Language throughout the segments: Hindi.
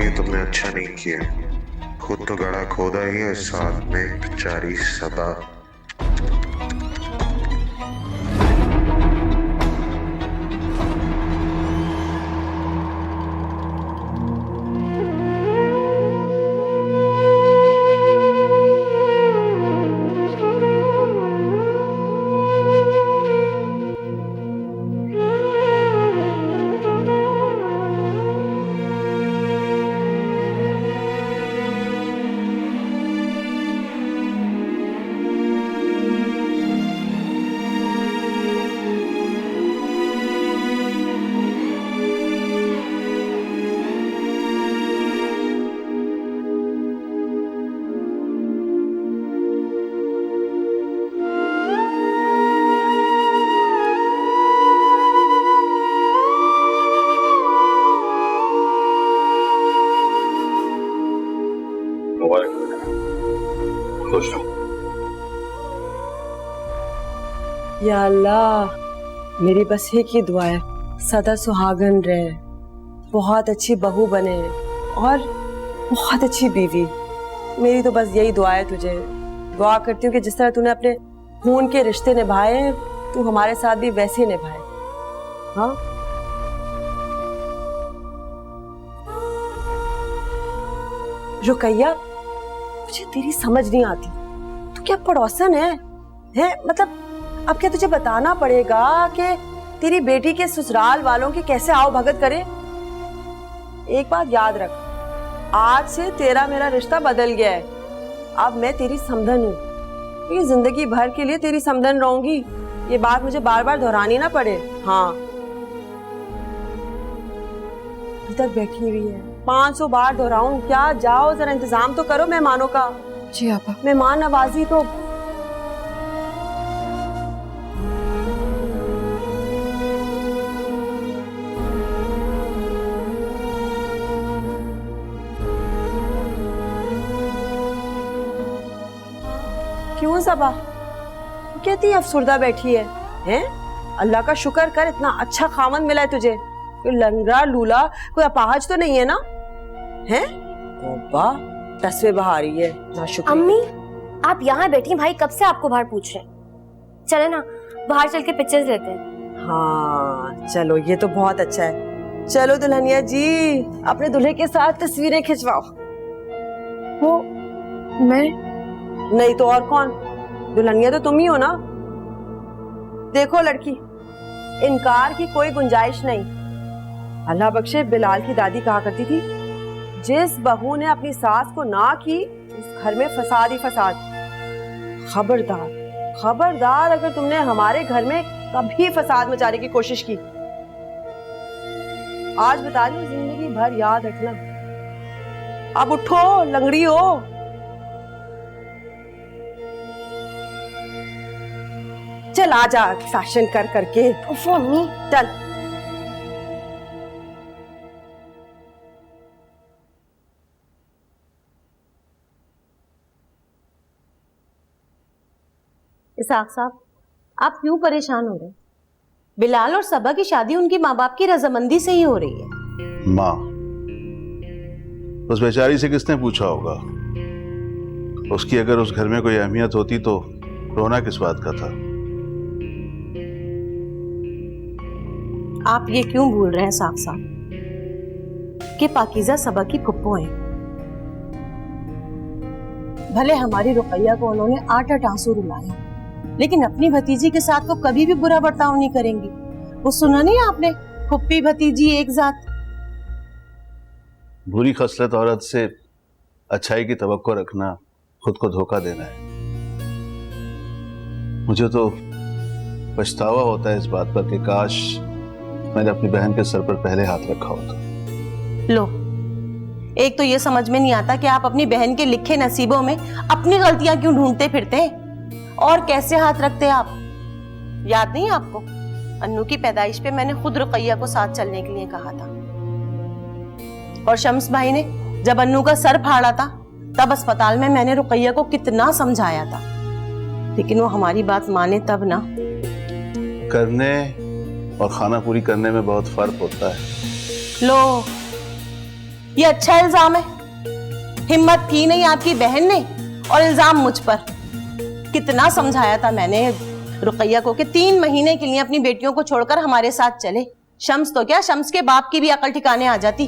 ये तुमने अच्छा नहीं किया। खुद तो गड़ा खोदा ही है, साथ में बेचारी सदा। या अल्लाह, मेरी बस एक ही दुआ है, सदा सुहागन रहे, बहुत अच्छी बहू बने और बहुत अच्छी बीवी। मेरी तो बस यही दुआ है तुझे। दुआ करती हूँ कि जिस तरह तूने अपने खून के रिश्ते निभाए, तू हमारे साथ भी वैसे निभाए। हाँ, रुकैया, मुझे तेरी समझ नहीं आती। तू क्या पड़ोसन है? मतलब अब क्या तुझे बताना पड़ेगा कि तेरी बेटी के ससुराल वालों की कैसे आओ भगत करे? एक बात याद रख, आज से तेरा मेरा रिश्ता बदल गया है। अब मैं तेरी समधन हूँ, ये जिंदगी भर के लिए तेरी समधन रहूंगी। ये बात मुझे बार बार दोहरानी ना पड़े। हाँ, अभी तक बैठी हुई है, 500 बार दोहराऊं क्या? जाओ जरा इंतजाम तो करो मेहमानों का। जी आपा। मेहमान नवाजी तो क्यों सबा कहती अफसुर्दा बैठी है? हैं? अल्लाह का शुक्र कर, इतना अच्छा खामन मिला है तुझे। कोई लंगड़ा लूला, कोई अपाहज तो नहीं है ना? हैं? तौबा, तस्वे बहा रही है ना। शुक्र। अम्मी, आप यहाँ बैठी, भाई कब से आपको बाहर पूछ रहे हैं। चले ना, बाहर चल के पिक्चर्स लेते हैं। हाँ चलो, ये तो बहुत अच्छा है। चलो दुल्हनिया जी, अपने दूल्हे के साथ तस्वीरें खिंचवाओ। वो मैं नहीं तो और कौन? दुल्हनिया तो तुम ही हो ना। देखो लड़की, इनकार की कोई गुंजाइश नहीं। अल्लाह बख्शे, बिलाल की दादी कहा करती थी, जिस बहू ने अपनी सास को ना की, उस घर में फसाद ही फसाद। खबरदार खबरदार, अगर तुमने हमारे घर में कभी फसाद मचाने की कोशिश की, आज बता रही हूँ, जिंदगी भर याद रखना। अब उठो, लंगड़ी हो। चल आजा, फैशन कर करके। उफ़ो अम्मी, चल। इसाक साहब, आप क्यों परेशान हो रहे हैं? बिलाल और सबा की शादी उनके माँ बाप की रजामंदी से ही हो रही है। माँ, उस बेचारी से किसने पूछा होगा? उसकी अगर उस घर में कोई अहमियत होती तो रोना किस बात का था? आप ये क्यों भूल रहे हैं इसाक साहब कि पाकीज़ा सबा की फुप्पो हैं। भले हमारी रुकैया को उन्होंने 8 आंसू रुलाए, लेकिन अपनी भतीजी के साथ वो कभी भी बुरा बर्ताव नहीं करेंगी। वो सुना नहीं आपने, फुप्पी भतीजी एक जात। बुरी खसलत औरत से अच्छाई की तवक्को रखना खुद को धोखा देना है। मुझे तो पछतावा होता है इस बात पर कि काश मैंने अपनी बहन के सर पर पहले हाथ रखा होता। लो, एक तो ये समझ में नहीं आता कि आप अपनी बहन के लिखे नसीबों में अपनी गलतियां क्यों ढूंढते फिरते हैं और कैसे हाथ रखते हैं आप। याद नहीं आपको, अन्नू की पैदाइश पे मैंने खुद रुकैया को साथ चलने के लिए कहा था, और शम्स भाई ने जब अन्नू का सर फाड़ा था, तब अस्पताल में मैंने रुकैया को कितना समझाया था, लेकिन वो हमारी बात माने तब ना। करने और खाना पूरी करने में बहुत फर्क होता है। लो, ये अच्छा इल्जाम है? हिम्मत थी नहीं आपकी बहन ने और इल्जाम मुझ पर। कितना समझाया था मैंने रुकैया को कि 3 महीने के लिए अपनी बेटियों को छोड़कर हमारे साथ चले। शम्स तो क्या, शम्स के बाप की भी अकल ठिकाने आ जाती।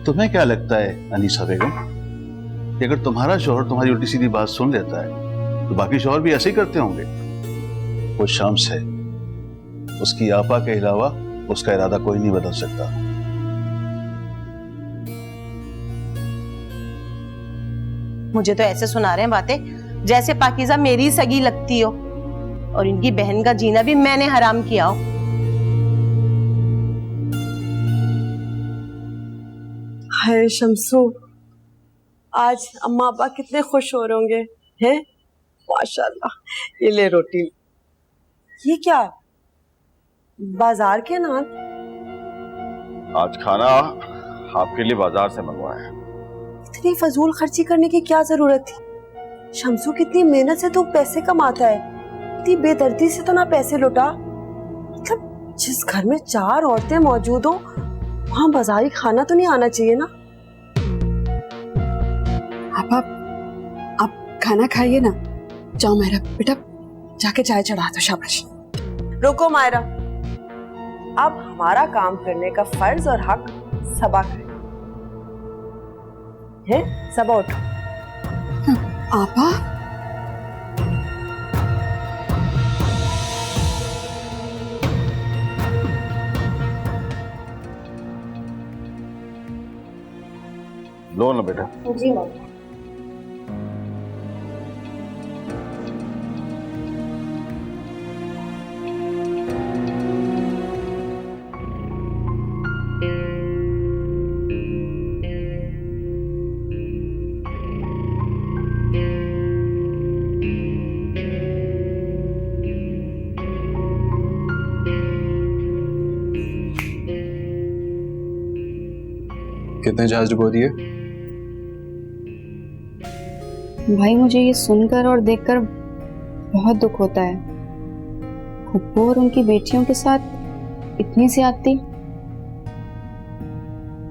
तुम्हें क्या लगता है अनीसा बेगम कि अगर तुम्हारा शौहर तुम्हारी उल्टी सीधी बात सुन लेता है तो बाकी शौहर भी ऐसे ही करते होंगे? वो शम्स है, उसकी आपा के अलावा उसका इरादा कोई नहीं बदल सकता। मुझे तो ऐसे सुना रहे हैं बातें जैसे पाकीज़ा मेरी सगी लगती हो और इनकी बहन का जीना भी मैंने हराम किया हो। हाय शम्सू, आज अम्मा अब्बा कितने खुश हो रहे होंगे हैं? माशाल्लाह। ये ले रोटी। ये क्या, बाजार के नान? आज खाना आपके लिए बाजार से मंगवाया है। इतनी फजूल खर्ची करने की क्या जरूरत थी? शम्सू कितनी मेहनत से तो पैसे कमाता है, इतनी बेदर्दी से तो ना पैसे लुटा। मतलब जिस घर में 4 औरतें मौजूद हो वहां बाजारी खाना तो नहीं आना चाहिए ना। आप खाना खाइए ना। जाओ मेरा बेटा, जाके चाय चढ़ा दो। शाबाश। रुको मायरा, अब हमारा काम करने का फर्ज और हक सबा का है। सबा उठो। आपा, लो ना बेटा। जी मम्मी। कितने जहाज डुबो दिए? भाई मुझे ये सुनकर और देखकर बहुत दुख होता है। फुप्पो और उनकी बेटियों के साथ इतनी ज्यादती,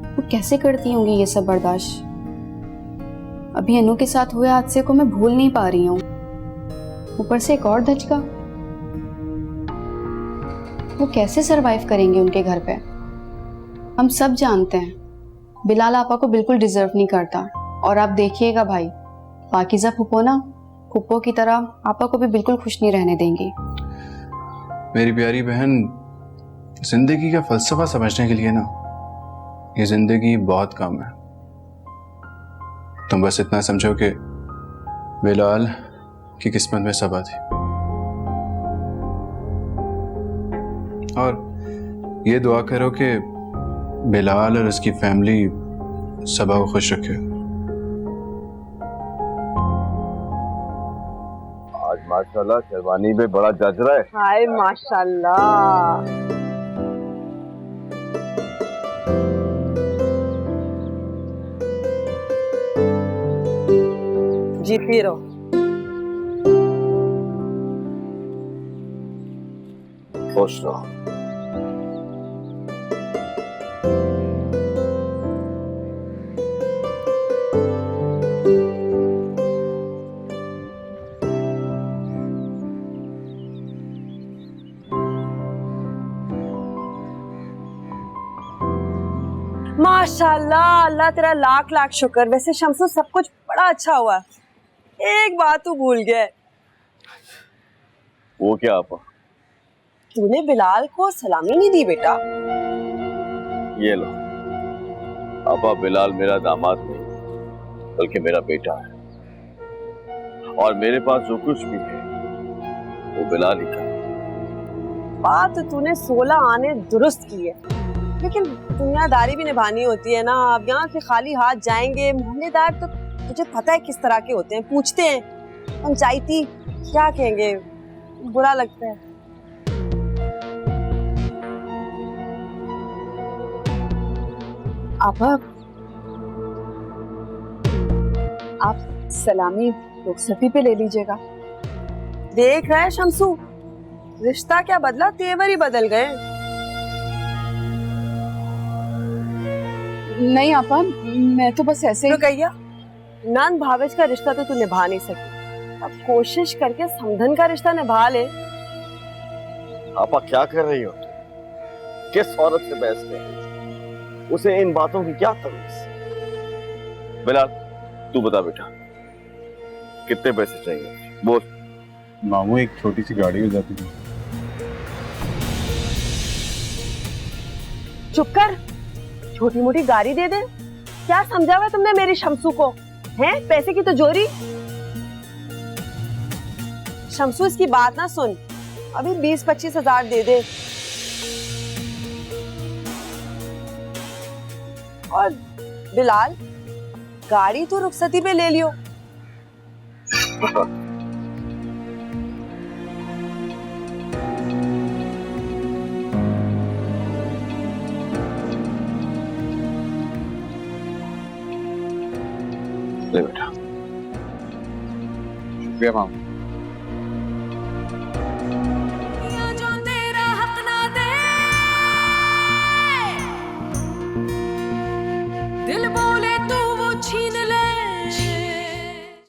वो कैसे करती होंगी ये सब बर्दाश्त? अभी अनु के साथ हुए हादसे को मैं भूल नहीं पा रही हूँ, ऊपर से एक और धचका। वो कैसे सरवाइव करेंगे उनके घर पे? हम सब जानते हैं बिलाल आपा को बिल्कुल डिजर्व नहीं करता। और आप देखिएगा भाई, पाकीज़ा फुप्पो ना फुप्पो की तरह आपा को भी बिल्कुल खुश नहीं रहने देंगी। मेरी प्यारी बहन, जिंदगी का फलसफा समझने के लिए ना ये जिंदगी बहुत कम है। तुम बस इतना समझो कि बिलाल की किस्मत में सबा थी और ये दुआ करो कि बिलाल और उसकी फैमिली सबा को खुश रखे। आज माशाल्लाह शेरवानी में बड़ा जच रहा है। हाय माशाल्लाह। G P low. खुश रहो। माशाल्लाह, अल्लाह तेरा लाख लाख शुक्र। वैसे शम्सू सब कुछ बड़ा अच्छा हुआ, एक बात तू भूल गया। वो क्या आपा? तूने बिलाल को सलामी नहीं दी बेटा। ये लो आपा, बिलाल मेरा दामाद नहीं बल्कि मेरा बेटा है और मेरे पास जो कुछ भी है वो बिलाल ही का। बात तो तूने 16 आने दुरुस्त की है, लेकिन दुनियादारी भी निभानी होती है ना। अब यहाँ से खाली हाथ जाएंगे? मोहल्लेदार तो तुझे पता है किस तरह के होते हैं, पूछते हैं पंचायती क्या कहेंगे, बुरा लगता है। आप सलामी रुखसती पे ले लीजिएगा। देख रहा है शम्सू, रिश्ता क्या बदला, तेवर ही बदल गए। नहीं आपा, मैं तो बस ऐसे ही। रुकैया, नंद भावेश का रिश्ता तो तू निभा नहीं सकी, अब कोशिश करके समधन का रिश्ता निभा ले। आपा क्या कर रही हो? किस औरत से बहस कर रही हो? उसे इन बातों की क्या तमीज? बिलाल, तू बता बेटा, कितने पैसे चाहिए? बोल। मामू एक छोटी सी गाड़ी हो जाती थी। चुप कर, छोटी मोटी गाड़ी दे दे। क्या समझा हुआ तुमने मेरी शमसू को? हैं, पैसे की तो जोरी। शमसू इसकी बात ना सुन, अभी 20-25 हजार दे दे। और बिलाल, गाड़ी तो रुखसती पे ले लियो। ले बेटा। शुक्रिया मामू। दिल